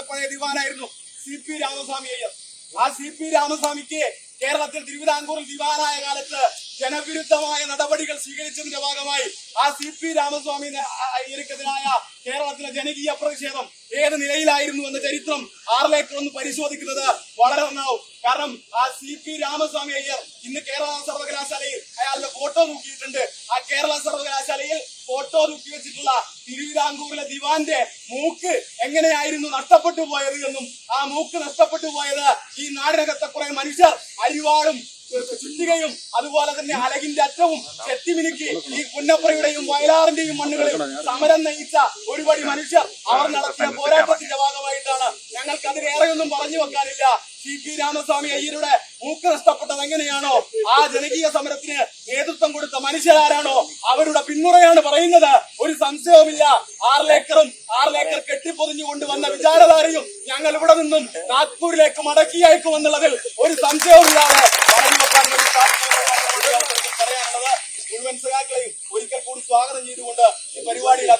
പഴയ ദിവാനായിരുന്നു CP രാമസ്വാമി അയ്യർ. ആ CP രാമസ്വാമിക്ക് കേരളത്തിൽ തിരുവിതാംകൂറിൽ ദിവാനായ കാലത്ത് ജനവിരുദ്ധമായ നടപടികൾ സ്വീകരിച്ചതിന്റെ ഭാഗമായി ആ CP രാമസ്വാമി അയ്യർക്കെതിരായ കേരളത്തിലെ ജനകീയ പ്രതിഷേധം ഏത് നിലയിലായിരുന്നു എന്ന ചരിത്രം ആറിലേക്ക് ഒന്ന് പരിശോധിക്കുന്നത് വളരെ നന്നാവും. കാരണം ആ CP രാമസ്വാമി അയ്യർ ഇന്ന് കേരള സർവകലാശാലയിൽ അയാളുടെ ഫോട്ടോ തൂക്കിയിട്ടുണ്ട്. ആ കേരള സർവകലാശാലയിൽ ഫോട്ടോ തൂക്കി വെച്ചിട്ടുള്ള തിരുവിതാംകൂറിലെ ദിവാന്റെ മൂക്ക് എങ്ങനെയായിരുന്നു നഷ്ടപ്പെട്ടു പോയത് എന്നും ആ മൂക്ക് നഷ്ടപ്പെട്ടു പോയത് ഈ നാടിനകത്തെ കുറെ മനുഷ്യർ അരിവാളും ചുറ്റികയും അതുപോലെ തന്നെ അലകിന്റെ അറ്റവും ചെത്തിമിനുക്കി ഈ പുന്നപ്പുറയുടെയും വയലാറിന്റെയും മണ്ണുകളിൽ സമരം നയിച്ച ഒരുപടി മനുഷ്യർ അവർ നടത്തിയ പോരാട്ടത്തിന്റെ ഭാഗമായിട്ടാണ്. ഞങ്ങൾക്ക് അതിലേറെയൊന്നും പറഞ്ഞു വെക്കാനില്ല. CP രാമസ്വാമി അയ്യരുടെ മൂക്ക് നഷ്ടപ്പെട്ടത് എങ്ങനെയാണോ ആ ജനകീയ സമരത്തിന് നേതൃത്വം കൊടുത്ത മനുഷ്യരാരാണോ അവരുടെ പിന്മുറയാണ് പറയുന്നത്. ഒരു സംശയവുമില്ല. 6 ഏക്കർ കെട്ടിപ്പൊതിഞ്ഞുകൊണ്ട് വന്ന വിചാരധാരയും ഞങ്ങൾ ഇവിടെ നിന്നും നാഗ്പൂരിലേക്ക് മടക്കി അയക്കുമെന്നുള്ളതിൽ ഒരു സംശയവുമില്ലാതെ പറഞ്ഞു വെക്കാൻ പറയാനുള്ളത്. മുഴുവൻ സഖാക്കളെയും ഒരിക്കൽ കൂടി സ്വാഗതം ചെയ്തുകൊണ്ട് ഈ പരിപാടിയിൽ